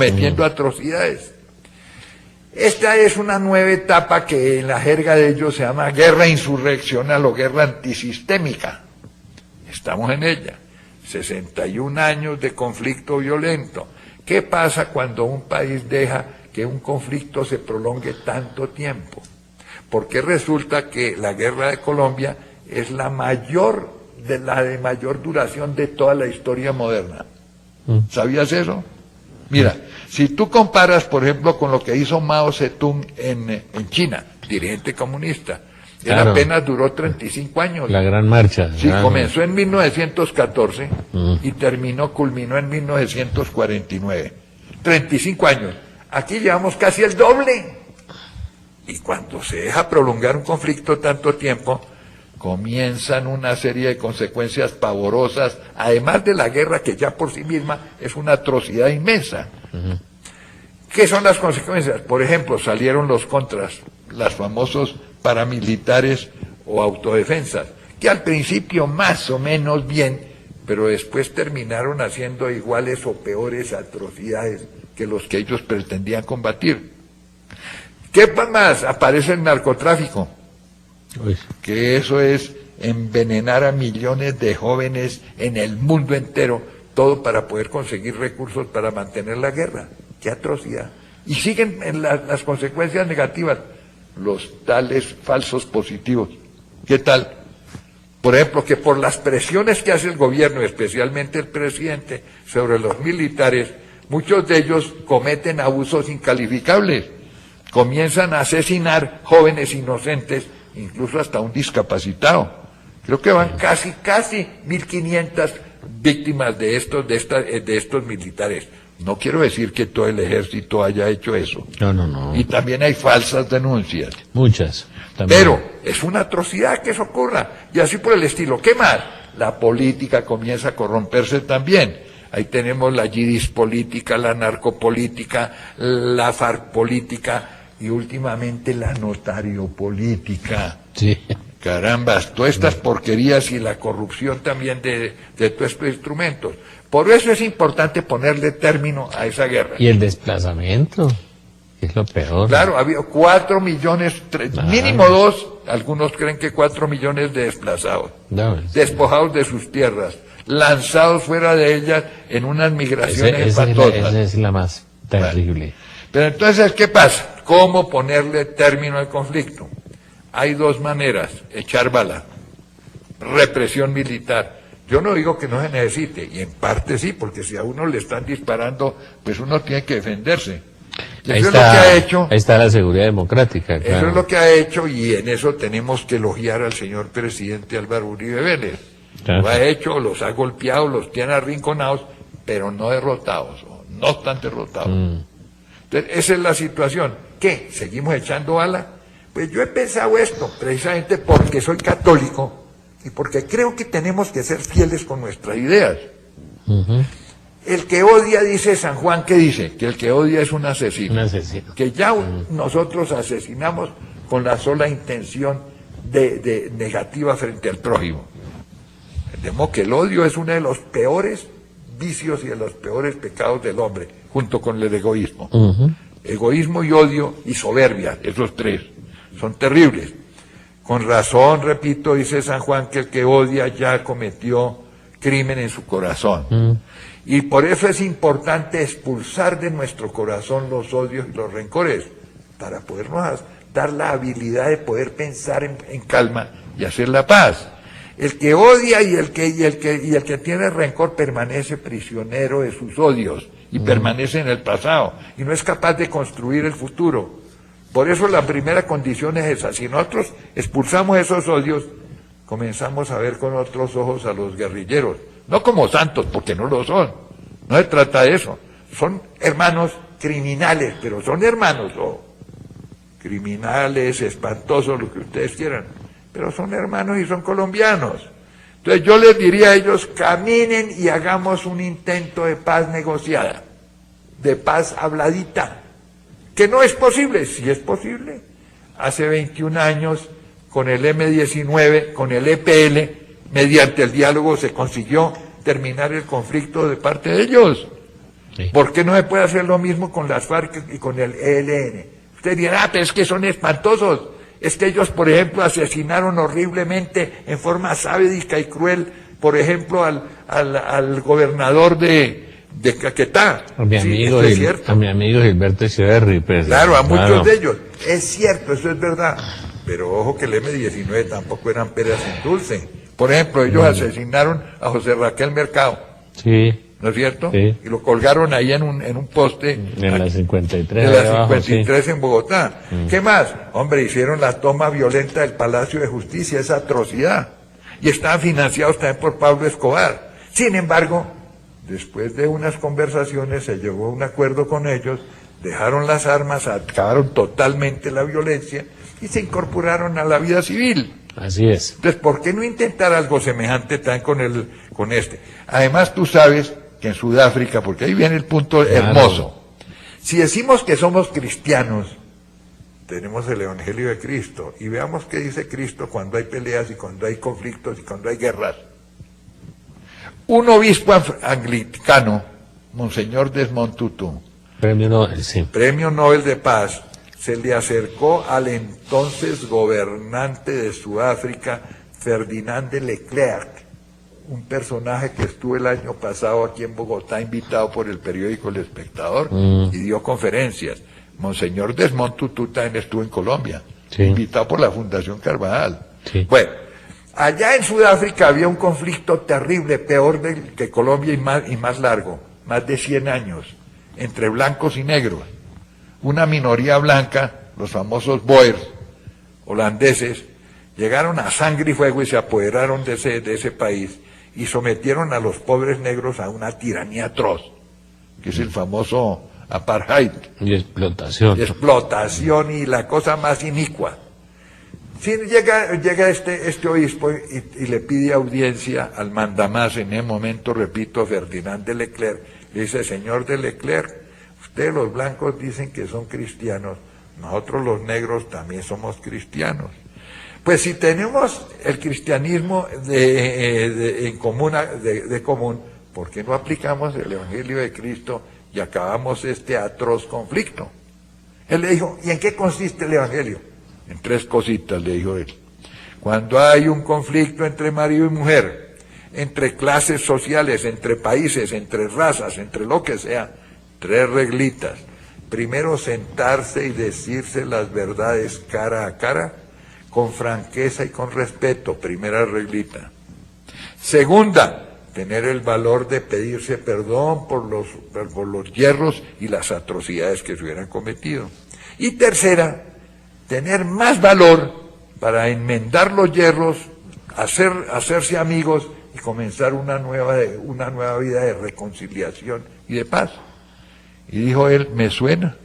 cometiendo atrocidades. Esta es una nueva etapa que en la jerga de ellos se llama guerra insurreccional o guerra antisistémica. Estamos en ella. 61 años de conflicto violento. ¿Qué pasa cuando un país deja que un conflicto se prolongue tanto tiempo? Porque resulta que la guerra de Colombia es la de mayor duración de toda la historia moderna. ¿Sabías eso? Mira, si tú comparas, por ejemplo, con lo que hizo Mao Zedong en China, dirigente comunista, él apenas duró 35 años. La gran marcha. Sí, comenzó en 1914 y culminó en 1949. 35 años. Aquí llevamos casi el doble. Y cuando se deja prolongar un conflicto tanto tiempo, comienzan una serie de consecuencias pavorosas, además de la guerra que ya por sí misma es una atrocidad inmensa. ¿Qué son las consecuencias? Por ejemplo, salieron los contras, los famosos paramilitares o autodefensas, que al principio más o menos bien, pero después terminaron haciendo iguales o peores atrocidades que los que ellos pretendían combatir. ¿Qué más? Aparece el narcotráfico. Uy. Que eso es envenenar a millones de jóvenes en el mundo entero, todo para poder conseguir recursos para mantener la guerra. ¡Qué atrocidad! Y siguen en las consecuencias negativas, los tales falsos positivos. ¿Qué tal? Por ejemplo, que por las presiones que hace el gobierno, especialmente el presidente, sobre los militares, muchos de ellos cometen abusos incalificables, comienzan a asesinar jóvenes inocentes, incluso hasta un discapacitado. Creo que van casi 1.500 víctimas de estos militares. No quiero decir que todo el ejército haya hecho eso. No. Y también hay falsas denuncias. Muchas. También. Pero es una atrocidad que eso ocurra. Y así por el estilo. ¿Qué más? La política comienza a corromperse también. Ahí tenemos la yidis política, la narcopolítica, la FARC política y últimamente la notario política. Sí. Carambas, todas estas porquerías y la corrupción también de todos estos instrumentos. Por eso es importante ponerle término a esa guerra. Y el desplazamiento, que es lo peor. Claro, ha habido 4 millones, mínimo 2, algunos creen que 4 millones de desplazados, despojados de sus tierras, lanzados fuera de ellas en unas migraciones espantosas. Esa es la más terrible. Bueno, pero entonces, ¿qué pasa? ¿Cómo ponerle término al conflicto? Hay dos maneras: echar bala, represión militar. Yo no digo que no se necesite, y en parte sí, porque si a uno le están disparando, pues uno tiene que defenderse. Ahí está la seguridad democrática. Claro. Eso es lo que ha hecho, y en eso tenemos que elogiar al señor presidente Álvaro Uribe Vélez. Claro. Lo ha hecho, los ha golpeado, los tiene arrinconados, pero no derrotados, no están derrotados. Entonces, esa es la situación. ¿Qué? ¿Seguimos echando bala? Pues yo he pensado esto, precisamente porque soy católico, y porque creo que tenemos que ser fieles con nuestras ideas. El que odia, dice San Juan, ¿qué dice? Que el que odia es un asesino. Un asesino. Que ya nosotros asesinamos con la sola intención de negativa frente al prójimo. De modo que el odio es uno de los peores vicios y de los peores pecados del hombre, junto con el egoísmo. Egoísmo y odio y soberbia, esos tres, son terribles. Con razón, repito, dice San Juan, que el que odia ya cometió crimen en su corazón. Y por eso es importante expulsar de nuestro corazón los odios y los rencores, para podernos dar la habilidad de poder pensar en calma y hacer la paz. El que odia y el que tiene rencor permanece prisionero de sus odios y permanece en el pasado y no es capaz de construir el futuro. Por eso la primera condición es esa: si nosotros expulsamos esos odios, comenzamos a ver con otros ojos a los guerrilleros, no como santos, porque no lo son, no se trata de eso, son hermanos criminales, pero son hermanos, criminales, espantosos, lo que ustedes quieran, pero son hermanos y son colombianos. Entonces yo les diría a ellos: caminen y hagamos un intento de paz negociada, de paz habladita. Que no es posible, sí es posible. Hace 21 años, con el M-19, con el EPL, mediante el diálogo se consiguió terminar el conflicto de parte de ellos. Sí. ¿Por qué no se puede hacer lo mismo con las FARC y con el ELN? Ustedes dirán, pero es que son espantosos. Es que ellos, por ejemplo, asesinaron horriblemente, en forma sádica y cruel, por ejemplo, al gobernador de Caquetá. A mi amigo, es cierto. a mi amigo Gilberto Echeverri. Pues, Claro, a muchos de ellos. Es cierto, eso es verdad. Pero ojo que el M-19 tampoco eran peras sin dulce. Por ejemplo, ellos asesinaron a José Raquel Mercado. Sí. ¿No es cierto? Sí. Y lo colgaron ahí en un poste. En la 53. De la abajo, 53 sí. en Bogotá. ¿Qué más? Hombre, hicieron la toma violenta del Palacio de Justicia, esa atrocidad. Y estaban financiados también por Pablo Escobar. Sin embargo, después de unas conversaciones se llegó a un acuerdo con ellos, dejaron las armas, acabaron totalmente la violencia y se incorporaron a la vida civil. Así es. Entonces, ¿por qué no intentar algo semejante también con este? Además, tú sabes que en Sudáfrica, porque ahí viene el punto hermoso, si decimos que somos cristianos, tenemos el Evangelio de Cristo, y veamos qué dice Cristo cuando hay peleas y cuando hay conflictos y cuando hay guerras. Un obispo anglicano, Monseñor Desmond Tutu, Premio Nobel, sí. Premio Nobel de Paz, se le acercó al entonces gobernante de Sudáfrica, Ferdinand de Klerk, un personaje que estuvo el año pasado aquí en Bogotá, invitado por el periódico El Espectador, y dio conferencias. Monseñor Desmond Tutu también estuvo en Colombia, Sí. invitado por la Fundación Carvajal. Sí. Bueno, allá en Sudáfrica había un conflicto terrible, peor que Colombia y más largo, más de 100 años, entre blancos y negros. Una minoría blanca, los famosos Boers, holandeses, llegaron a sangre y fuego y se apoderaron de ese país y sometieron a los pobres negros a una tiranía atroz, que es el famoso apartheid. Y explotación. Y explotación y la cosa más inicua. Sí, llega este obispo y le pide audiencia al mandamás, en ese momento, repito, Ferdinand de Klerk. Le dice, señor de Klerk, ustedes los blancos dicen que son cristianos, nosotros los negros también somos cristianos. Pues si tenemos el cristianismo en común, común, ¿por qué no aplicamos el Evangelio de Cristo y acabamos este atroz conflicto? Él le dijo, ¿y en qué consiste el Evangelio? En 3 cositas, le dijo él. Cuando hay un conflicto entre marido y mujer, entre clases sociales, entre países, entre razas, entre lo que sea, 3 reglitas. Primero, sentarse y decirse las verdades cara a cara, con franqueza y con respeto, primera reglita. Segunda, tener el valor de pedirse perdón por los yerros y las atrocidades que se hubieran cometido. Y tercera, tener más valor para enmendar los yerros, hacerse amigos y comenzar una nueva vida de reconciliación y de paz. Y dijo él, me suena.